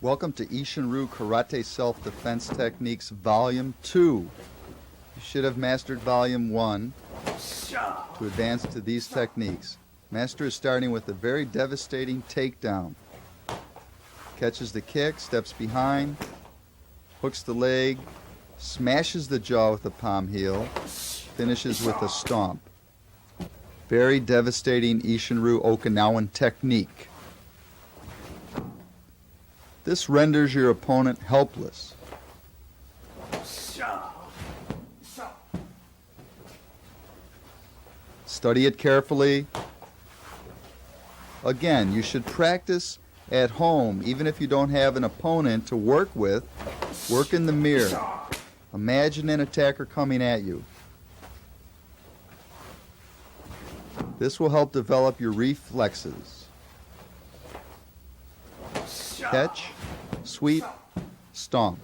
Welcome to Isshin-Ryu Karate Self-Defense Techniques Volume 2. You should have mastered Volume 1 to advance to these techniques. Master is starting with a very devastating takedown. Catches the kick, steps behind, hooks the leg, smashes the jaw with the palm heel, finishes with a stomp. Very devastating Isshin-Ryu Okinawan technique. This renders your opponent helpless. Study it carefully. Again, you should practice at home, even if you don't have an opponent to work with. Work in the mirror. Imagine an attacker coming at you. This will help develop your reflexes. Catch, sweep, stomp.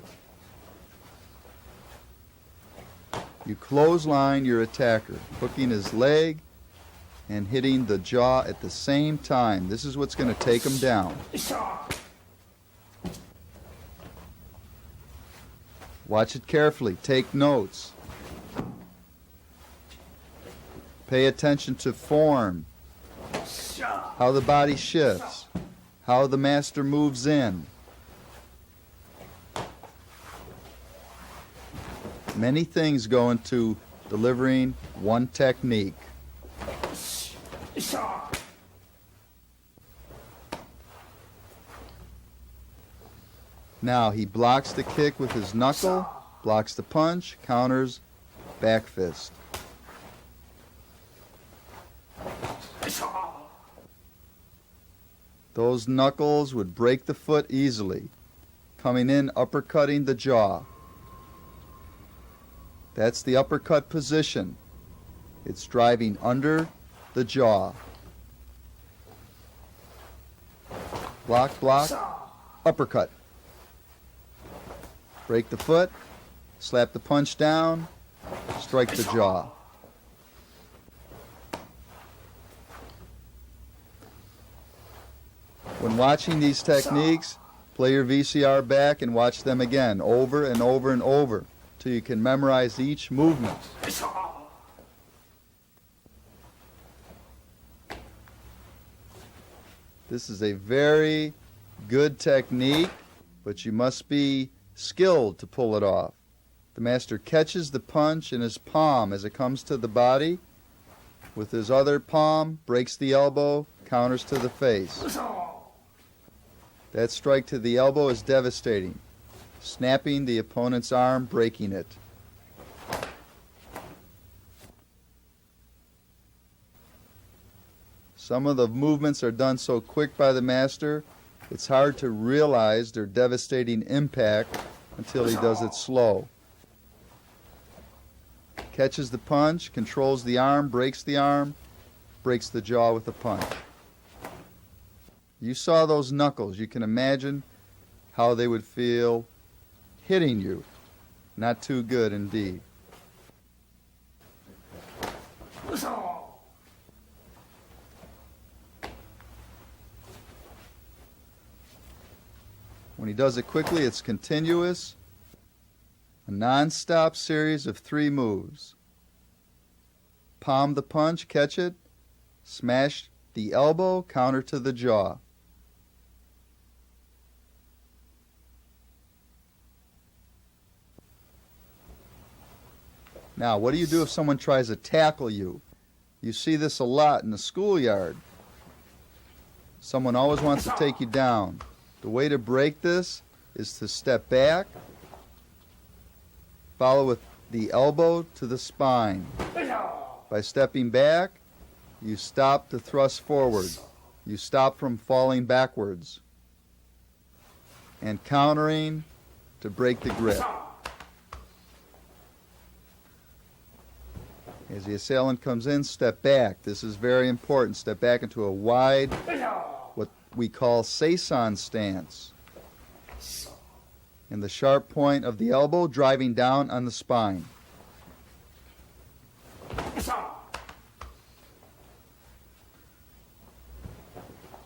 You clothesline your attacker, hooking his leg and hitting the jaw at the same time. This is what's going to take him down. Watch it carefully. Take notes. Pay attention to form, how the body shifts, how the master moves in. Many things go into delivering one technique. Now he blocks the kick with his knuckle, blocks the punch, counters, back fist. Those knuckles would break the foot easily. Coming in, uppercutting the jaw. That's the uppercut position. It's driving under the jaw. Block, block, uppercut. Break the foot, slap the punch down, strike the jaw. When watching these techniques, play your VCR back and watch them again, over and over and over, till you can memorize each movement. This is a very good technique, but you must be skilled to pull it off. The master catches the punch in his palm as it comes to the body. With his other palm, breaks the elbow, counters to the face. That strike to the elbow is devastating, snapping the opponent's arm, breaking it. Some of the movements are done so quick by the master, it's hard to realize their devastating impact until he does it slow. Catches the punch, controls the arm, breaks the jaw with the punch. You saw those knuckles. You can imagine how they would feel hitting you. Not too good indeed. When he does it quickly, it's continuous, a non-stop series of 3 moves. Palm the punch, catch it, smash the elbow, counter to the jaw. Now, what do you do if someone tries to tackle you? You see this a lot in the schoolyard. Someone always wants to take you down. The way to break this is to step back, follow with the elbow to the spine. By stepping back, you stop the thrust forward. You stop from falling backwards. And countering to break the grip. As the assailant comes in, step back. This is very important. Step back into a wide, what we call seison stance. And the sharp point of the elbow driving down on the spine.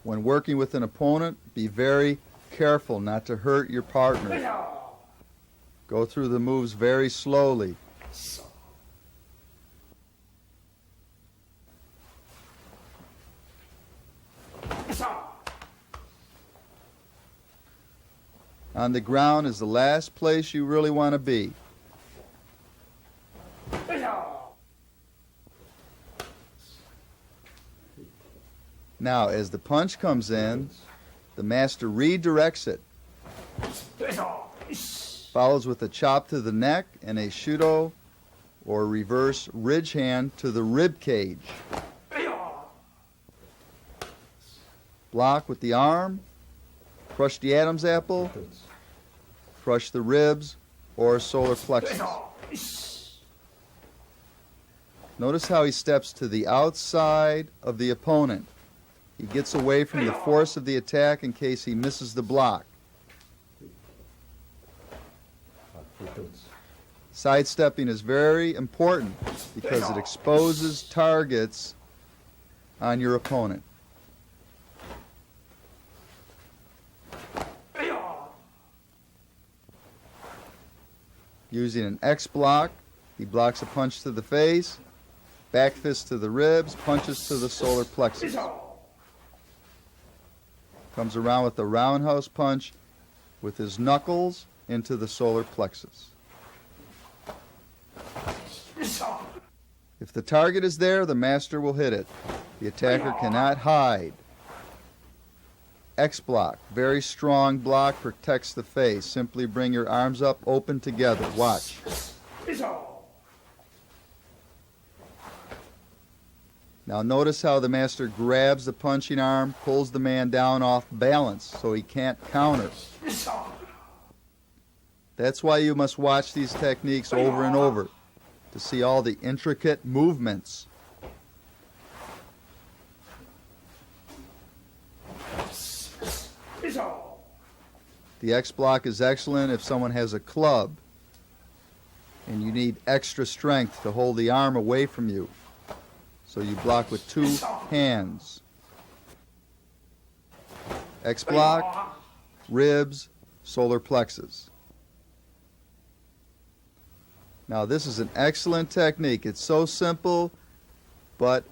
When working with an opponent, be very careful not to hurt your partner. Go through the moves very slowly. On the ground is the last place you really want to be. Now, as the punch comes in, the master redirects it. Follows with a chop to the neck and a shudo or reverse ridge hand to the rib cage. Block with the arm, crush the Adam's apple, crush the ribs or solar plexus. Notice how he steps to the outside of the opponent. He gets away from the force of the attack in case he misses the block. Sidestepping is very important because it exposes targets on your opponent. Using an X block, he blocks a punch to the face, back fist to the ribs, punches to the solar plexus. Comes around with a roundhouse punch with his knuckles into the solar plexus. If the target is there, the master will hit it. The attacker cannot hide. X block, very strong block, protects the face. Simply bring your arms up, open together. Watch. Now notice how the master grabs the punching arm, pulls the man down off balance so he can't counter. That's why you must watch these techniques over and over to see all the intricate movements. The X block is excellent if someone has a club and you need extra strength to hold the arm away from you. So you block with two hands. X block, ribs, solar plexus. Now this is an excellent technique. It's so simple, but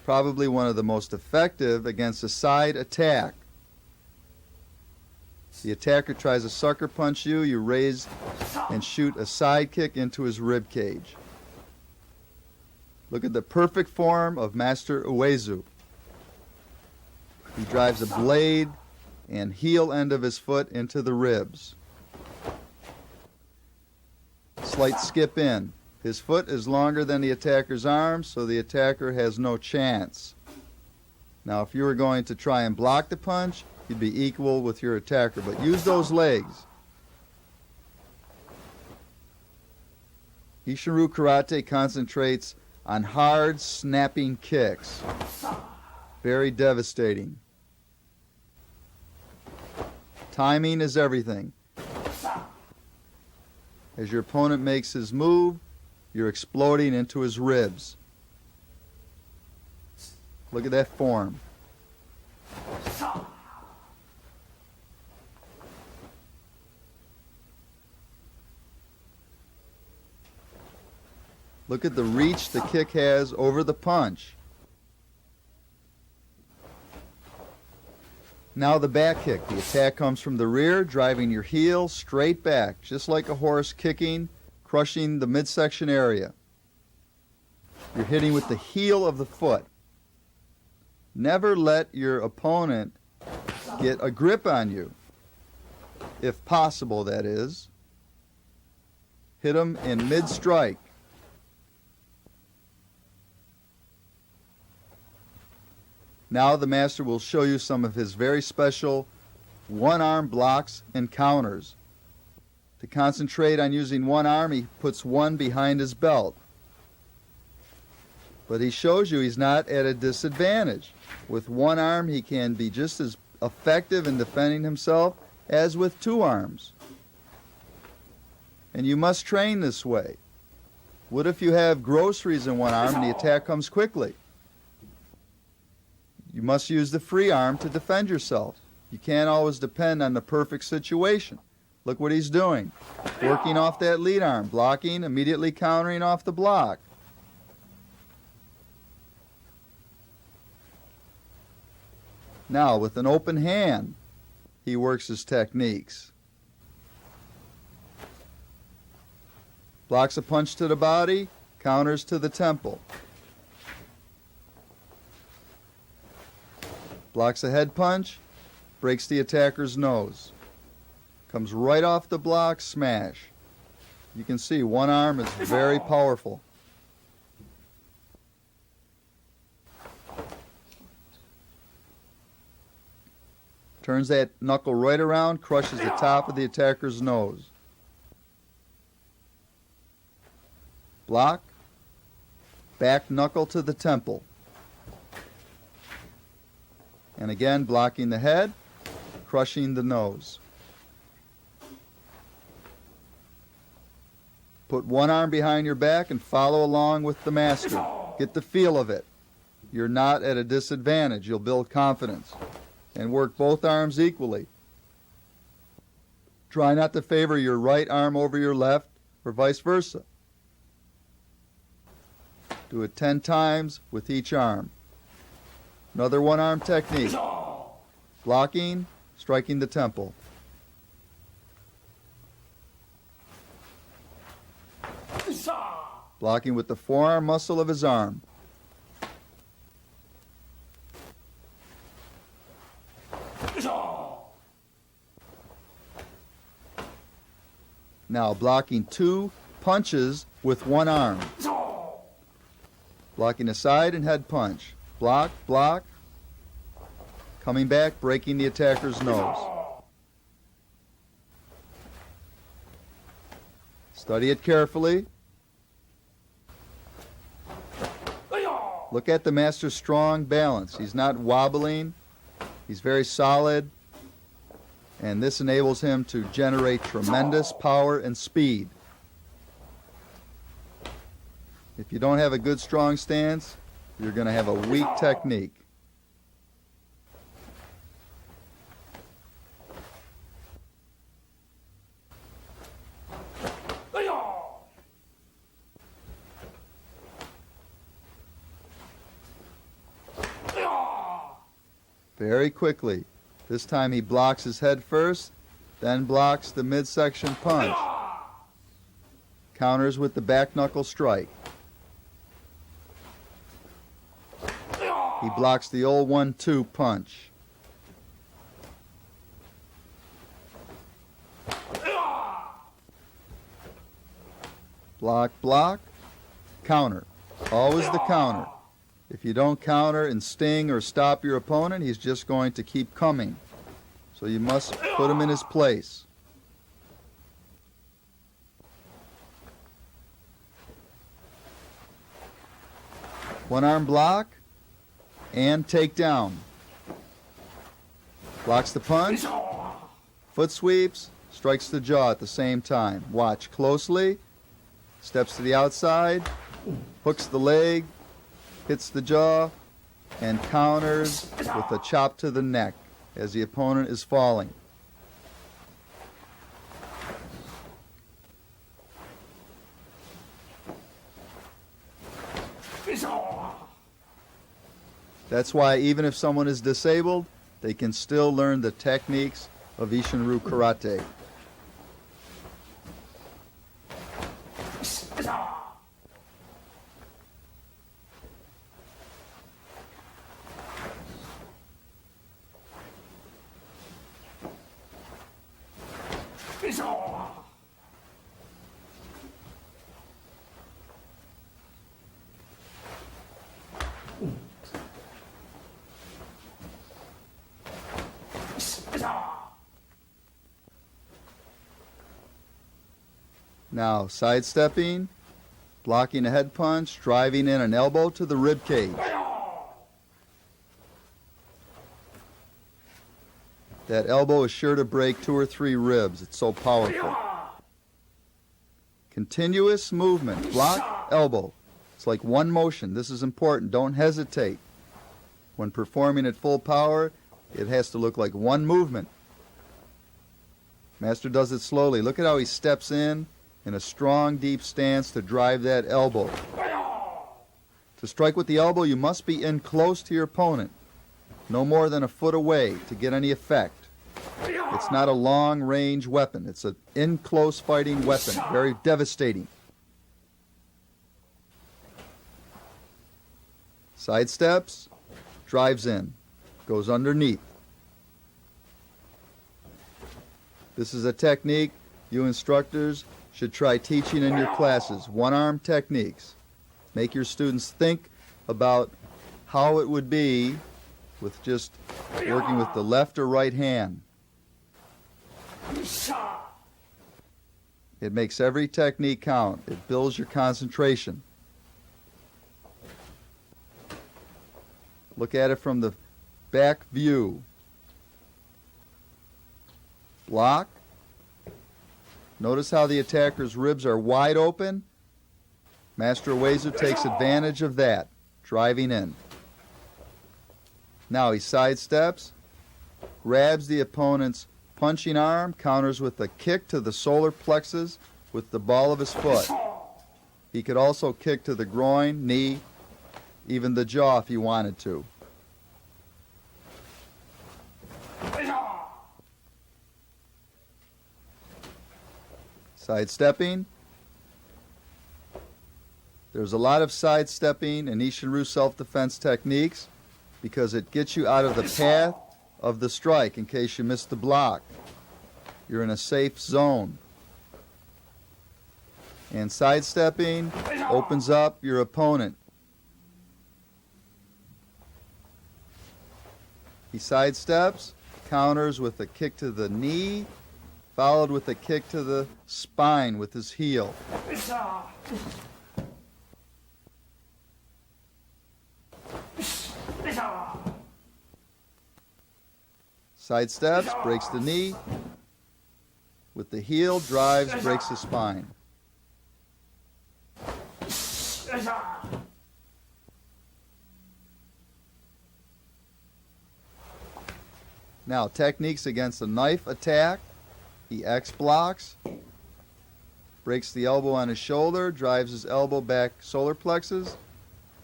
probably one of the most effective against a side attack. The attacker tries to sucker punch you, you raise and shoot a side kick into his rib cage. Look at the perfect form of Master Uezu. He drives a blade and heel end of his foot into the ribs. Slight skip in. His foot is longer than the attacker's arm, so the attacker has no chance. Now, if you were going to try and block the punch, you'd be equal with your attacker, but use those legs. Isshin-Ryu Karate concentrates on hard, snapping kicks. Very devastating. Timing is everything. As your opponent makes his move, you're exploding into his ribs. Look at that form. Look at the reach the kick has over the punch. Now the back kick. The attack comes from the rear, driving your heel straight back, just like a horse kicking, crushing the midsection area. You're hitting with the heel of the foot. Never let your opponent get a grip on you. If possible, that is. Hit him in mid-strike. Now the master will show you some of his very special one-arm blocks and counters. To concentrate on using one arm, he puts one behind his belt. But he shows you he's not at a disadvantage. With one arm, he can be just as effective in defending himself as with two arms. And you must train this way. What if you have groceries in one arm and the attack comes quickly? You must use the free arm to defend yourself. You can't always depend on the perfect situation. Look what he's doing. Working off that lead arm, blocking, immediately countering off the block. Now, with an open hand, he works his techniques. Blocks a punch to the body, counters to the temple. Blocks a head punch, breaks the attacker's nose. Comes right off the block, smash. You can see one arm is very powerful. Turns that knuckle right around, crushes the top of the attacker's nose. Block, back knuckle to the temple. And again, blocking the head, crushing the nose. Put one arm behind your back and follow along with the master. Get the feel of it. You're not at a disadvantage. You'll build confidence. And work both arms equally. Try not to favor your right arm over your left or vice versa. Do it 10 times with each arm. Another one-arm technique. Blocking, striking the temple. Blocking with the forearm muscle of his arm. Now blocking 2 punches with one arm. Blocking a side and head punch. Block, block. Coming back, breaking the attacker's nose. Study it carefully. Look at the master's strong balance. He's not wobbling. He's very solid. And this enables him to generate tremendous power and speed. If you don't have a good, strong stance, you're going to have a weak technique. Very quickly. This time he blocks his head first, then blocks the midsection punch. Counters with the back knuckle strike. He blocks the old 1-2 punch. Block, block, counter. Always the counter. If you don't counter and sting or stop your opponent, he's just going to keep coming. So you must put him in his place. One arm block and take down. Blocks the punch, foot sweeps, strikes the jaw at the same time. Watch closely, steps to the outside, hooks the leg, hits the jaw, and counters with a chop to the neck as the opponent is falling. That's why even if someone is disabled, they can still learn the techniques of Isshin-Ryu karate. Now, sidestepping, blocking a head punch, driving in an elbow to the rib cage. That elbow is sure to break 2 or 3 ribs. It's so powerful. Continuous movement, block, elbow. It's like one motion. This is important. Don't hesitate. When performing at full power, It has to look like one movement. Master does it slowly. Look at how he steps in a strong, deep stance to drive that elbow. To strike with the elbow, you must be in close to your opponent, no more than a foot away to get any effect. It's not a long-range weapon. It's an in-close fighting weapon, very devastating. Sidesteps, drives in, goes underneath. This is a technique you instructors should try teaching in your classes, one-arm techniques. Make your students think about how it would be with just working with the left or right hand. It makes every technique count. It builds your concentration. Look at it from the back view. Block. Notice how the attacker's ribs are wide open. Master Uezu takes advantage of that, driving in. Now he sidesteps, grabs the opponent's punching arm, counters with a kick to the solar plexus with the ball of his foot. He could also kick to the groin, knee, even the jaw if he wanted to. Sidestepping. There's a lot of sidestepping in Isshin-Ryu self-defense techniques because it gets you out of the path of the strike in case you miss the block. You're in a safe zone. And sidestepping opens up your opponent. He sidesteps, counters with a kick to the knee, followed with a kick to the spine with his heel. Sidesteps, breaks the knee. With the heel, drives, breaks the spine. Now, techniques against a knife attack. He X blocks, breaks the elbow on his shoulder, drives his elbow back solar plexus,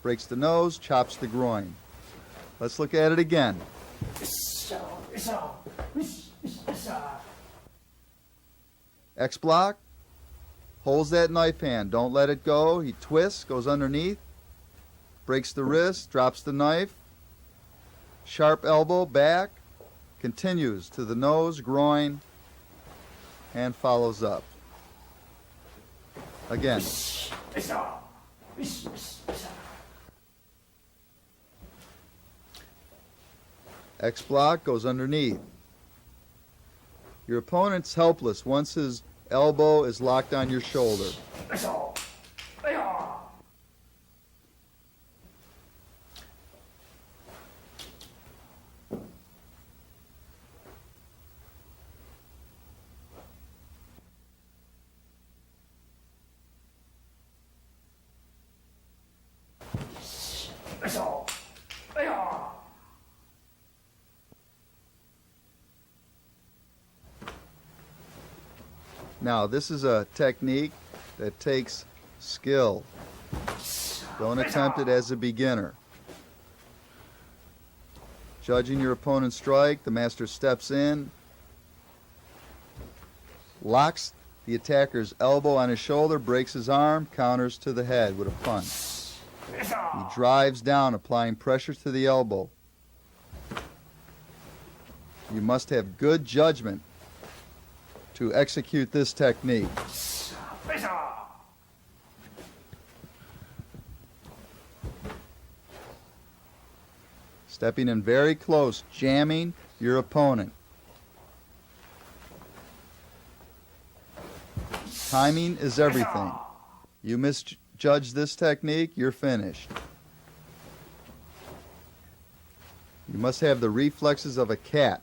breaks the nose, chops the groin. Let's look at it again. X block, holds that knife hand, don't let it go. He twists, goes underneath, breaks the wrist, drops the knife, sharp elbow back, continues to the nose, groin, and follows up. Again. X block goes underneath. Your opponent's helpless once his elbow is locked on your shoulder. Now, this is a technique that takes skill. Don't attempt it as a beginner. Judging your opponent's strike, the master steps in, locks the attacker's elbow on his shoulder, breaks his arm, counters to the head with a punch. He drives down, applying pressure to the elbow. You must have good judgment to execute this technique. Stepping in very close, jamming your opponent. Timing is everything. You misjudge this technique, you're finished. You must have the reflexes of a cat.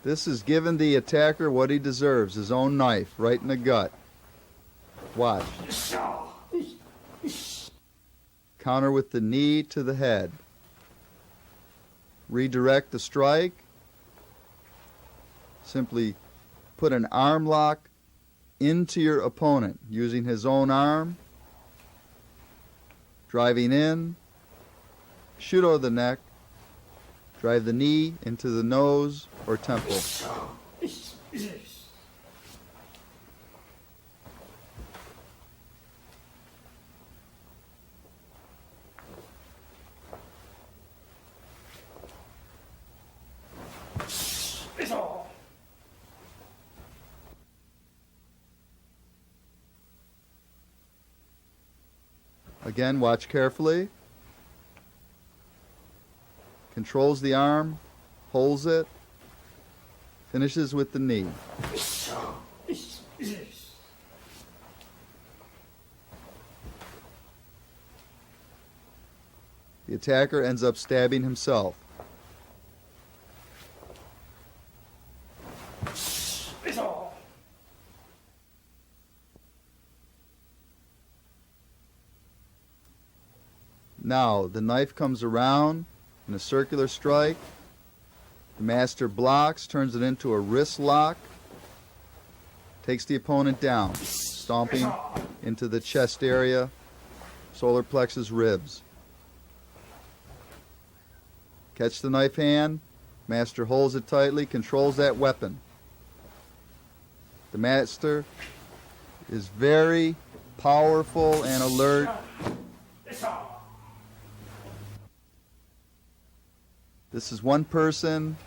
This has given the attacker what he deserves, his own knife, right in the gut. Watch. Counter with the knee to the head. Redirect the strike. Simply put an arm lock into your opponent using his own arm. Driving in. Shoot over the neck. Drive the knee into the nose or temple. Again, watch carefully. Controls the arm, holds it, finishes with the knee. The attacker ends up stabbing himself. Now, the knife comes around in a circular strike. The master blocks, turns it into a wrist lock, takes the opponent down, stomping into the chest area, solar plexus, ribs. Catch the knife hand, master holds it tightly, controls that weapon. The master is very powerful and alert. This is one person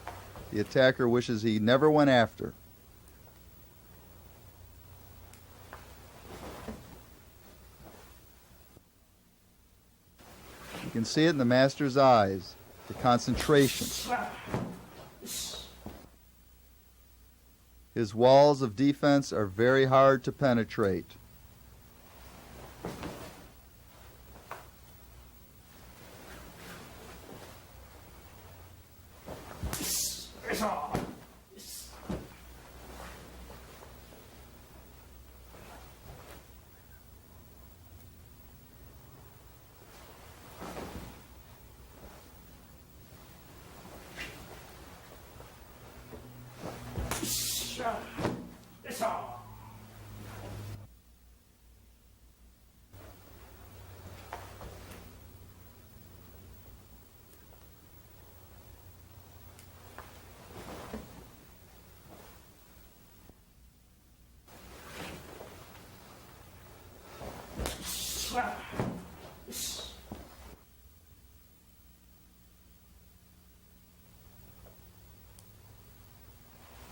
the attacker wishes he never went after. You can see it in the master's eyes, the concentration. His walls of defense are very hard to penetrate.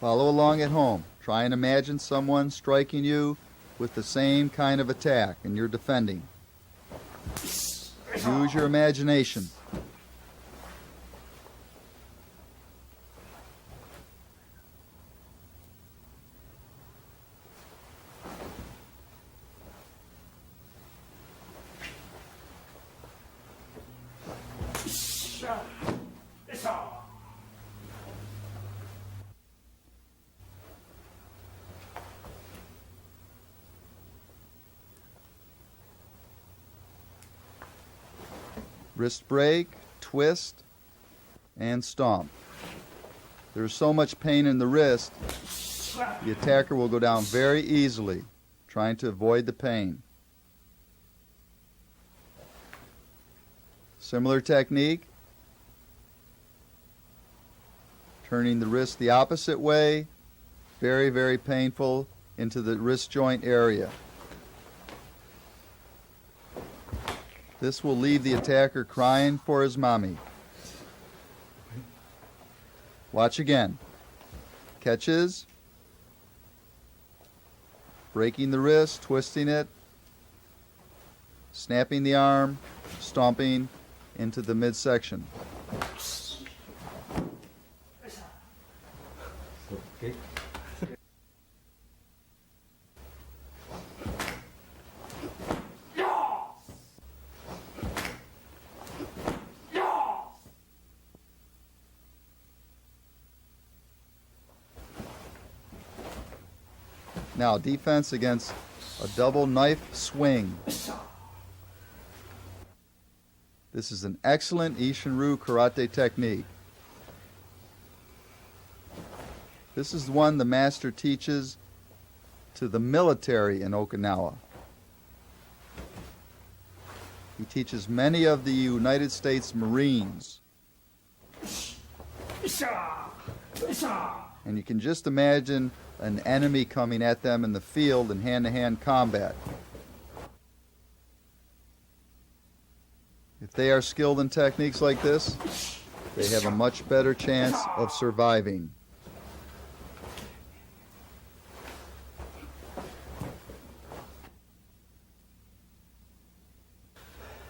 Follow along at home. Try and imagine someone striking you with the same kind of attack and you're defending. Use your imagination. Wrist break, twist, and stomp. There's so much pain in the wrist, the attacker will go down very easily, trying to avoid the pain. Similar technique, turning the wrist the opposite way, very, very painful into the wrist joint area. This will leave the attacker crying for his mommy. Watch again. Catches. Breaking the wrist, twisting it. Snapping the arm, stomping into the midsection. Now, defense against a double knife swing. This is an excellent Isshin-Ryu karate technique. This is one the master teaches to the military in Okinawa. He teaches many of the United States Marines. And you can just imagine an enemy coming at them in the field in hand-to-hand combat. If they are skilled in techniques like this, they have a much better chance of surviving.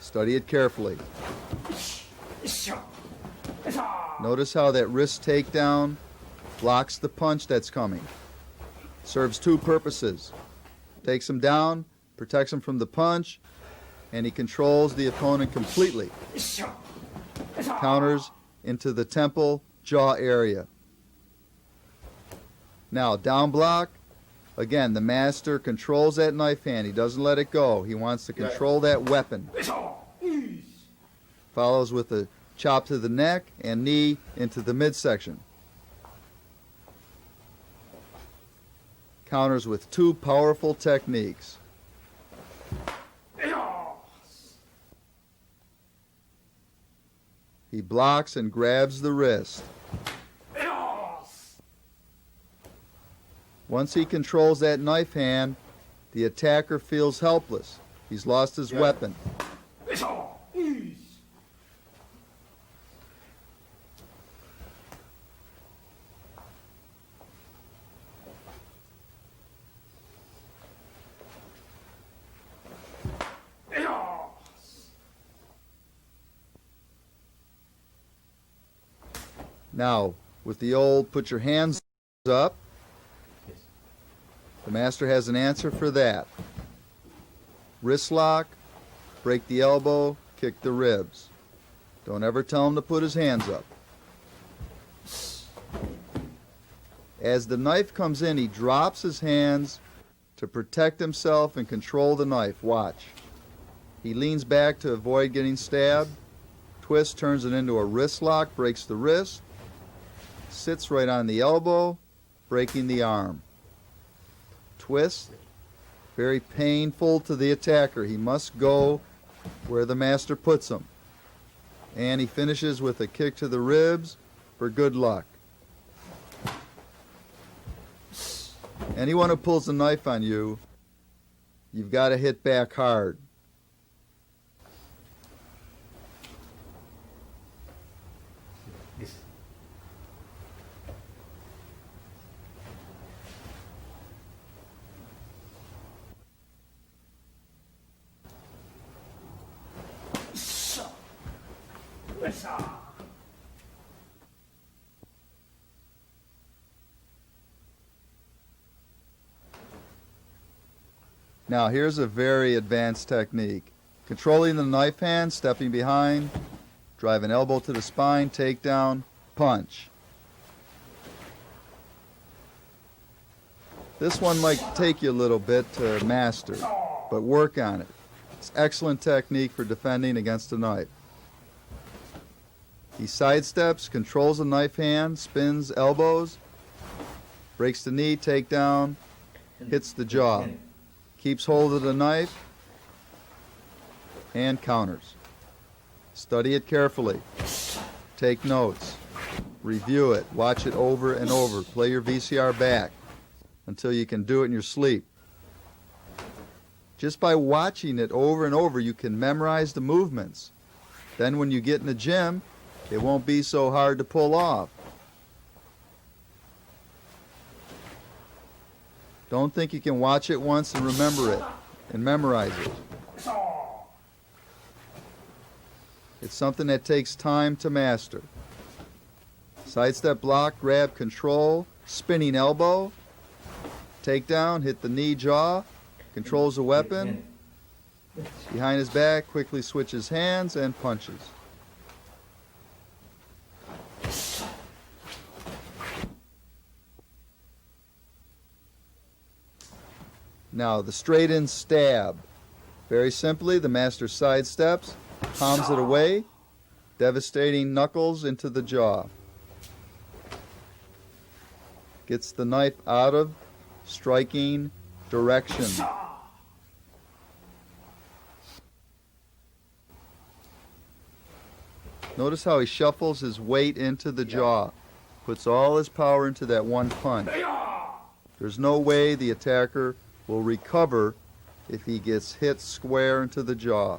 Study it carefully. Notice how that wrist takedown blocks the punch that's coming. Serves two purposes. Takes him down, protects him from the punch, and he controls the opponent completely. Counters into the temple, jaw area. Now, down block. Again, the master controls that knife hand. He doesn't let it go. He wants to control that weapon. Follows with a chop to the neck and knee into the midsection. Counters with two powerful techniques. He blocks and grabs the wrist. Once he controls that knife hand, the attacker feels helpless. He's lost his weapon. Now, with the old put your hands up, the master has an answer for that. Wrist lock, break the elbow, kick the ribs. Don't ever tell him to put his hands up. As the knife comes in, he drops his hands to protect himself and control the knife. Watch. He leans back to avoid getting stabbed. Twist, turns it into a wrist lock, breaks the wrist. Sits right on the elbow, breaking the arm. Twist, very painful to the attacker. He must go where the master puts him. And he finishes with a kick to the ribs for good luck. Anyone who pulls a knife on you, you've got to hit back hard. Now here's a very advanced technique. Controlling the knife hand, stepping behind, drive an elbow to the spine, takedown, punch. This one might take you a little bit to master, but work on it. It's excellent technique for defending against a knife. He sidesteps, controls the knife hand, spins elbows, breaks the knee, takedown, hits the jaw. Keeps hold of the knife and counters. Study it carefully. Take notes. Review it. Watch it over and over. Play your VCR back until you can do it in your sleep. Just by watching it over and over, you can memorize the movements. Then when you get in the gym, it won't be so hard to pull off. Don't think you can watch it once and remember it and memorize it. It's something that takes time to master. Sidestep, block, grab, control, spinning elbow, takedown, hit the knee, jaw, controls the weapon, behind his back, quickly switches hands and punches. Now the straight in stab. Very simply, the master sidesteps, palms it away, devastating knuckles into the jaw. Gets the knife out of striking direction. Notice how he shuffles his weight into the jaw, puts all his power into that one punch. There's no way the attacker will recover if he gets hit square into the jaw.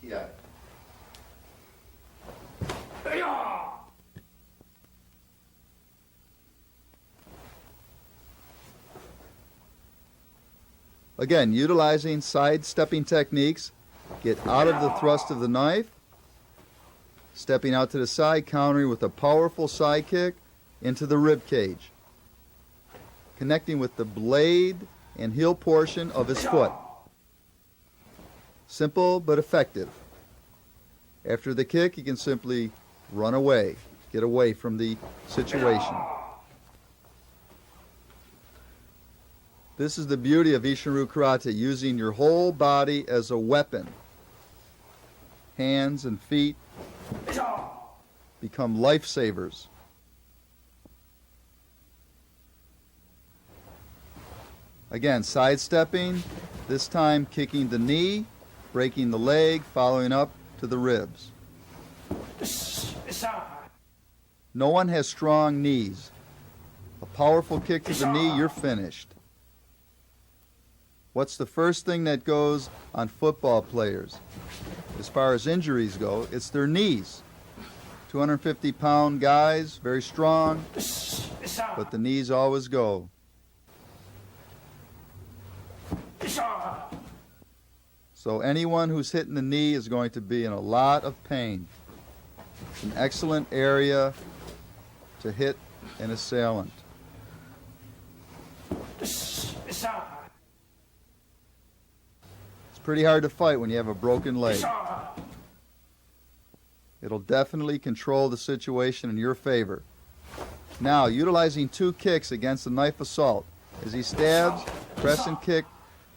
Yeah. Again, utilizing sidestepping techniques, get out of the thrust of the knife, stepping out to the side, countering with a powerful side kick into the rib cage, connecting with the blade and heel portion of his foot. Simple but effective. After the kick, you can simply run away, get away from the situation. This is the beauty of Isshin-Ryu Karate, using your whole body as a weapon. Hands and feet become lifesavers. Again, sidestepping, this time kicking the knee, breaking the leg, following up to the ribs. No one has strong knees. A powerful kick to the knee, you're finished. What's the first thing that goes on football players? As far as injuries go, it's their knees. 250-pound guys, very strong, but the knees always go. So anyone who's hitting the knee is going to be in a lot of pain. It's an excellent area to hit an assailant. Pretty hard to fight when you have a broken leg. It'll definitely control the situation in your favor. Now, utilizing two kicks against the knife assault. As he stabs, press and kick,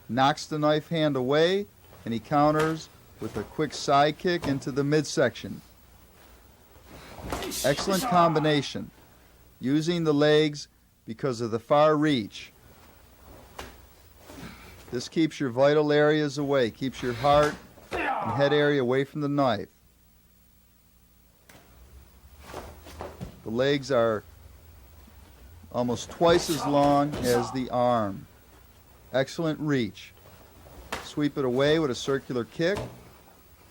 knocks the knife hand away, and he counters with a quick side kick into the midsection. Excellent combination. Using the legs because of the far reach. This keeps your vital areas away, keeps your heart and head area away from the knife. The legs are almost twice as long as the arm. Excellent reach. Sweep it away with a circular kick.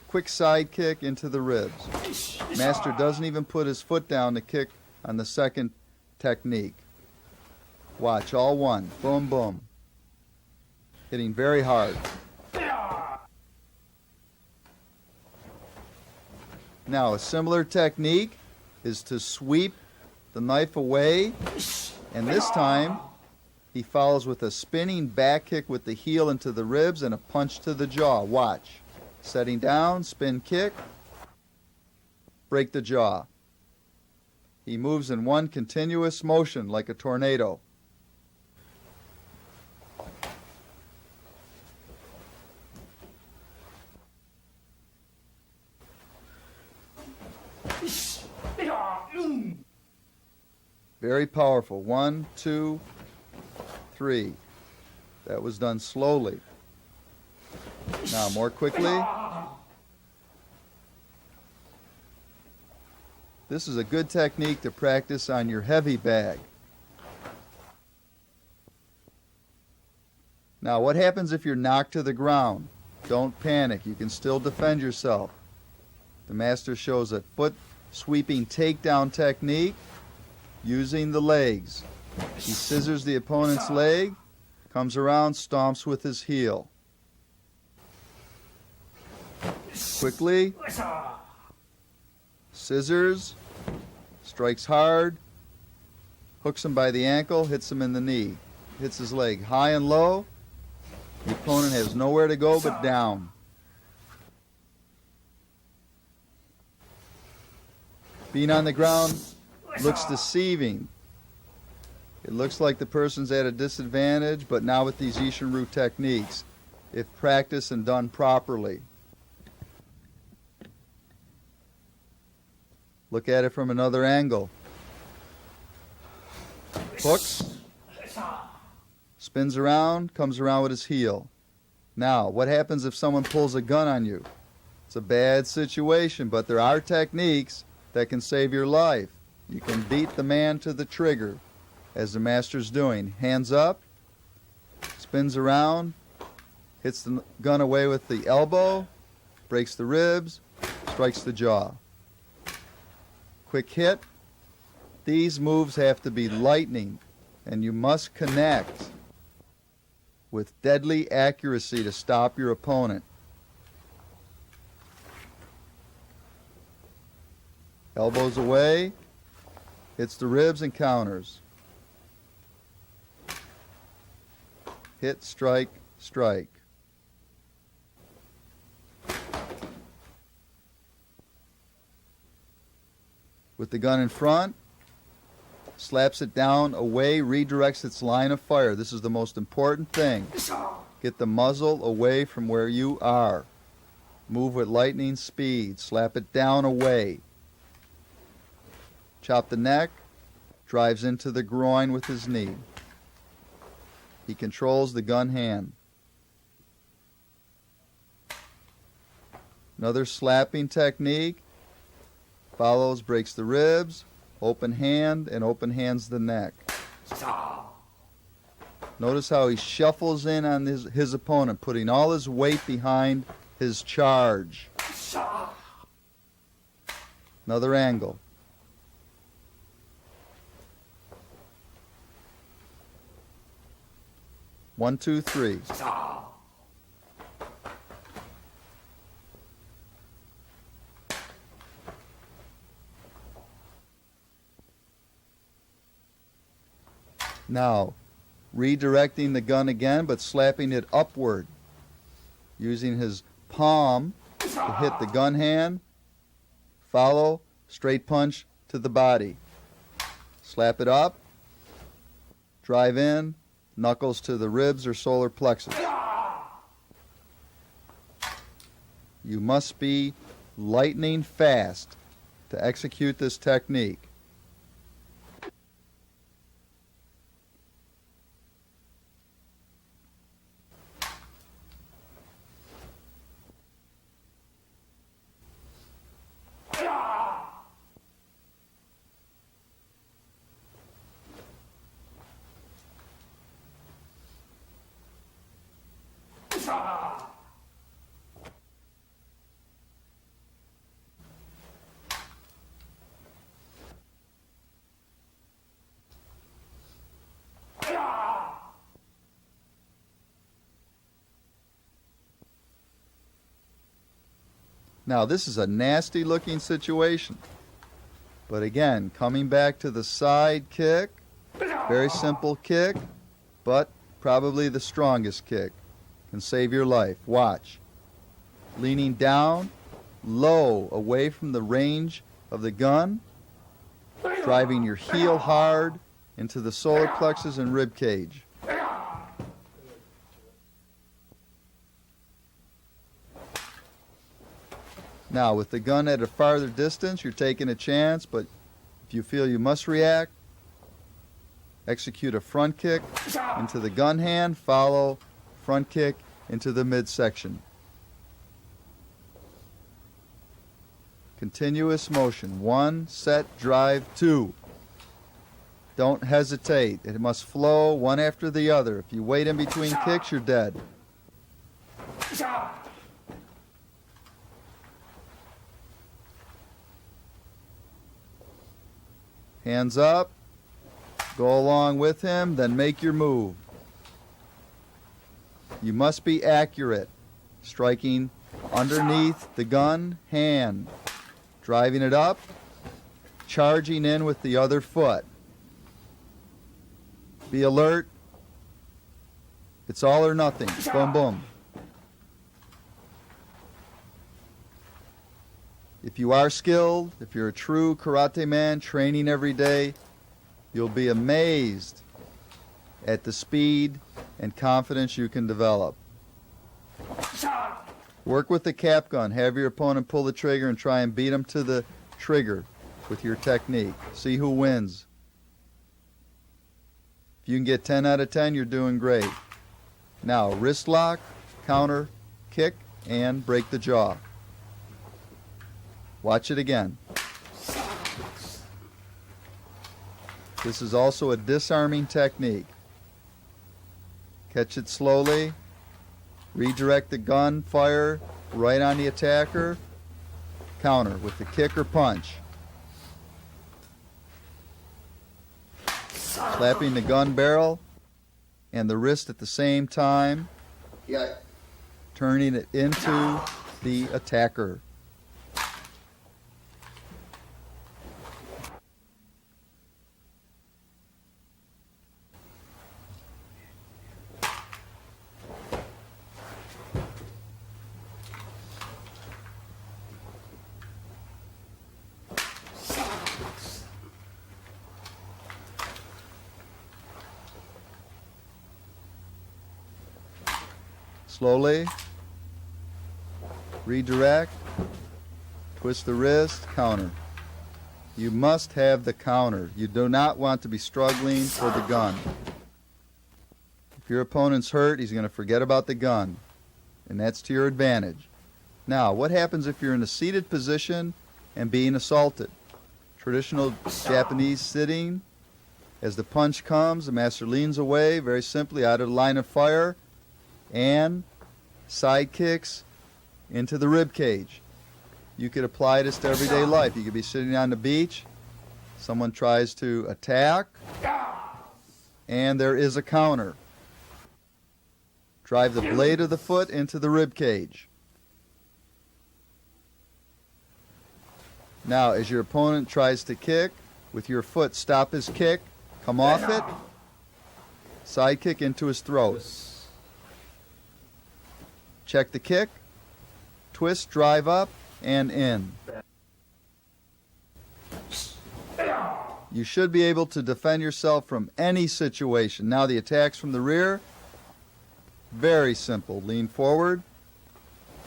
Quick side kick into the ribs. Master doesn't even put his foot down to kick on the second technique. Watch, all one. Boom, boom. Hitting very hard. Now, a similar technique is to sweep the knife away, and this time he follows with a spinning back kick with the heel into the ribs and a punch to the jaw. Watch. Setting down, spin kick, break the jaw. He moves in one continuous motion like a tornado. Very powerful. 1, 2, 3. That was done slowly. Now more quickly. This is a good technique to practice on your heavy bag. Now what happens if you're knocked to the ground? Don't panic. You can still defend yourself. The master shows a foot sweeping takedown technique using the legs. He scissors the opponent's leg, comes around, stomps with his heel. Quickly, scissors, strikes hard, hooks him by the ankle, hits him in the knee, hits his leg high and low. The opponent has nowhere to go but down. Being on the ground looks deceiving. It looks like the person's at a disadvantage, but now with these Isshin-Ryu techniques, if practiced and done properly. Look at it from another angle. Hooks, spins around, comes around with his heel. Now, what happens if someone pulls a gun on you? It's a bad situation, but there are techniques that can save your life. You can beat the man to the trigger, as the master's doing. Hands up, spins around, hits the gun away with the elbow, breaks the ribs, strikes the jaw. Quick hit. These moves have to be lightning, and you must connect with deadly accuracy to stop your opponent. Elbows away, hits the ribs and counters. Hit, strike, strike. With the gun in front, slaps it down, away, redirects its line of fire. This is the most important thing. Get the muzzle away from where you are. Move with lightning speed. Slap it down, away. Chop the neck, drives into the groin with his knee. He controls the gun hand. Another slapping technique. Follows, breaks the ribs, open hand, and open hands the neck. Notice how he shuffles in on his opponent, putting all his weight behind his charge. Another angle. One, two, three. Now, redirecting the gun again, but slapping it upward, using his palm to hit the gun hand, follow, straight punch to the body. Slap it up, drive in, knuckles to the ribs or solar plexus. You must be lightning fast to execute this technique. Now, this is a nasty looking situation. But again, coming back to the side kick, very simple kick, but probably the strongest kick. Can save your life. Watch. Leaning down, low, away from the range of the gun, driving your heel hard into the solar plexus and rib cage. Now, with the gun at a farther distance, you're taking a chance, but if you feel you must react, execute a front kick into the gun hand, follow front kick into the midsection. Continuous motion. 1, set, drive, 2. Don't hesitate. It must flow one after the other. If you wait in between kicks, you're dead. Hands up, go along with him, then make your move. You must be accurate, striking underneath the gun hand, driving it up, charging in with the other foot. Be alert. It's all or nothing. Boom, boom. If you are skilled, if you're a true karate man training every day, you'll be amazed at the speed and confidence you can develop. Work with the cap gun. Have your opponent pull the trigger and try and beat him to the trigger with your technique. See who wins. If you can get 10 out of 10, you're doing great. Now, wrist lock, counter, kick, and break the jaw. Watch it again. This is also a disarming technique. Catch it slowly. Redirect the gun fire right on the attacker. Counter with the kick or punch. Slapping the gun barrel and the wrist at the same time. Turning it into the attacker. Slowly, redirect, twist the wrist, counter. You must have the counter. You do not want to be struggling for the gun. If your opponent's hurt, he's going to forget about the gun, and that's to your advantage. Now, what happens if you're in a seated position and being assaulted? Traditional Japanese sitting. As the punch comes, the master leans away, very simply out of the line of fire, and side kicks into the rib cage. You could apply this to everyday life. You could be sitting on the beach, someone tries to attack, and there is a counter. Drive the blade of the foot into the rib cage. Now, as your opponent tries to kick, with your foot, stop his kick, come off it, side kick into his throat. Check the kick, twist, drive up, and in. You should be able to defend yourself from any situation. Now the attacks from the rear, very simple. Lean forward,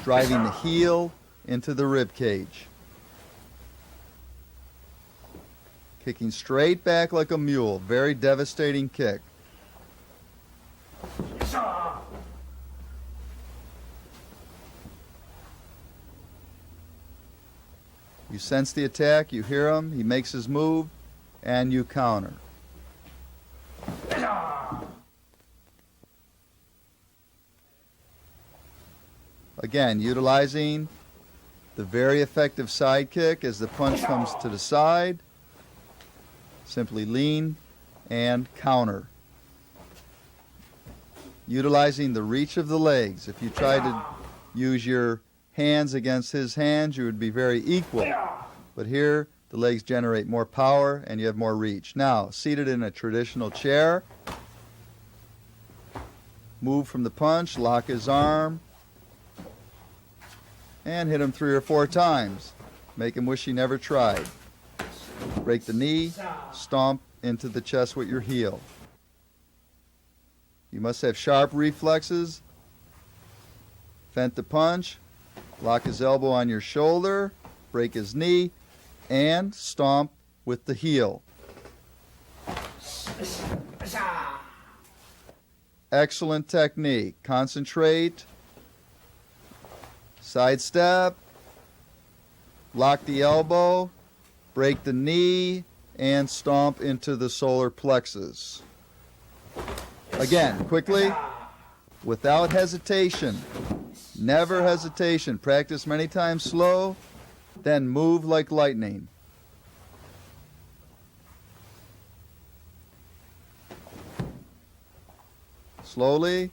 driving the heel into the rib cage. Kicking straight back like a mule, very devastating kick. You sense the attack, you hear him, he makes his move, and you counter. Again, utilizing the very effective side kick as the punch comes to the side. Simply lean and counter. Utilizing the reach of the legs. If you try to use your hands against his hands, you would be very equal. But here, the legs generate more power and you have more reach. Now, seated in a traditional chair, move from the punch, lock his arm, and hit him 3 or 4 times. Make him wish he never tried. Break the knee, stomp into the chest with your heel. You must have sharp reflexes. Fent the punch, lock his elbow on your shoulder, break his knee, and stomp with the heel. Excellent technique. Concentrate, sidestep, lock the elbow, break the knee, and stomp into the solar plexus. Again, quickly, without hesitation. Never hesitation. Practice many times slow, then move like lightning. Slowly.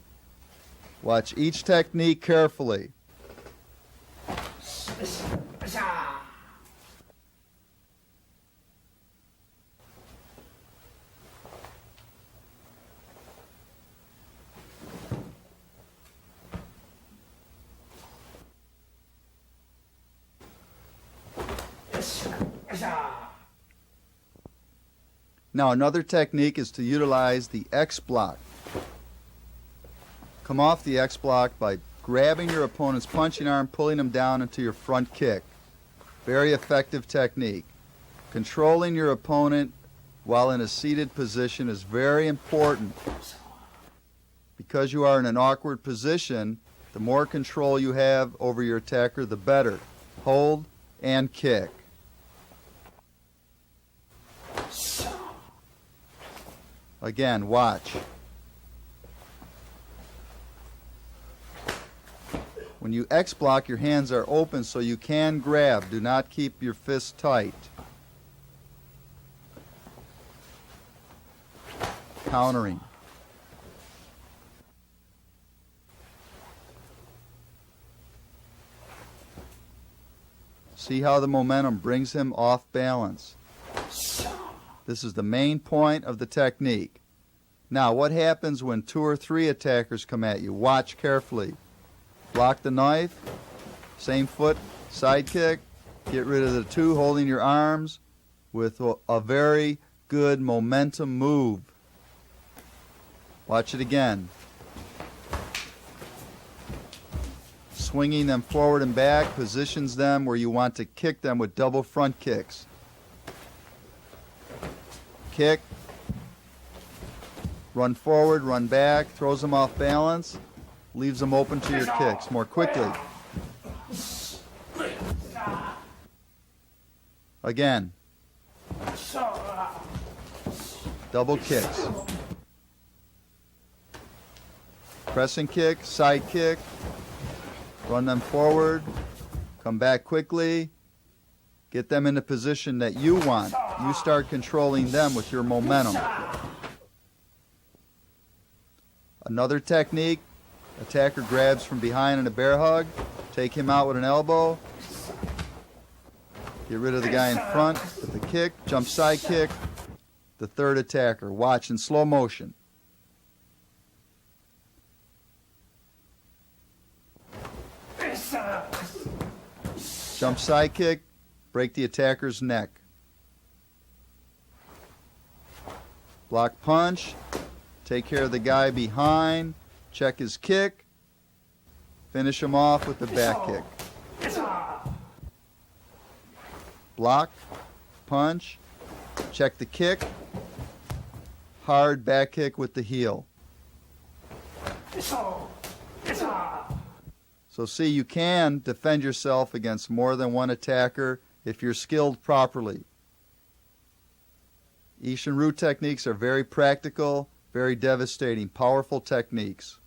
Watch each technique carefully. Now another technique is to utilize the X block. Come off the X block by grabbing your opponent's punching arm, pulling him down into your front kick. Very effective technique. Controlling your opponent while in a seated position is very important. Because you are in an awkward position, the more control you have over your attacker, the better. Hold and kick. Again, watch. When you X block, your hands are open so you can grab. Do not keep your fists tight. Countering. See how the momentum brings him off balance. This is the main point of the technique. Now, what happens when 2 or 3 attackers come at you? Watch carefully. Block the knife, same foot, side kick, get rid of the 2 holding your arms with a very good momentum move. Watch it again. Swinging them forward and back positions them where you want to kick them with double front kicks. Kick, run forward, run back, throws them off balance, leaves them open to your kicks more quickly. Again. Double kicks. Pressing kick, side kick, run them forward, come back quickly, get them in the position that you want. You start controlling them with your momentum. Another technique, attacker grabs from behind in a bear hug, take him out with an elbow, get rid of the guy in front with the kick, jump side kick, the third attacker. Watch in slow motion. Jump side kick, break the attacker's neck. Block punch, take care of the guy behind, check his kick, finish him off with the back kick. Block, punch, check the kick, hard back kick with the heel. So see, you can defend yourself against more than one attacker if you're skilled properly. Isshin-Ryu techniques are very practical, very devastating, powerful techniques.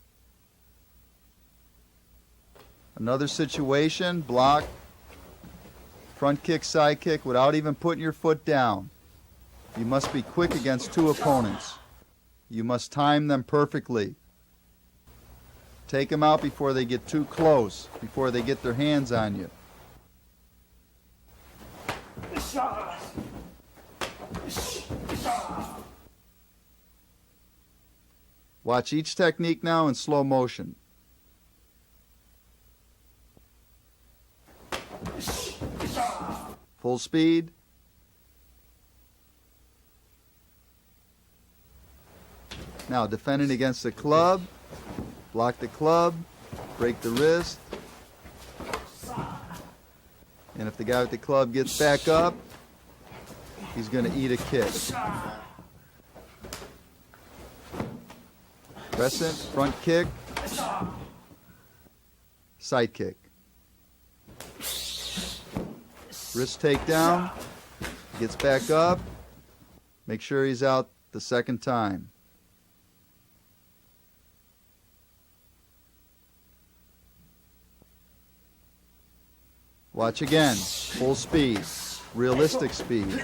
Another situation, block, front kick, side kick without even putting your foot down. You must be quick against 2 opponents. You must time them perfectly. Take them out before they get too close, before they get their hands on you. Watch each technique now in slow motion. Full speed. Now defending against the club. Block the club, break the wrist, and if the guy with the club gets back up, he's going to eat a kick. Crescent, front kick, side kick. Wrist takedown, gets back up, make sure he's out the second time. Watch again, full speed, realistic speed.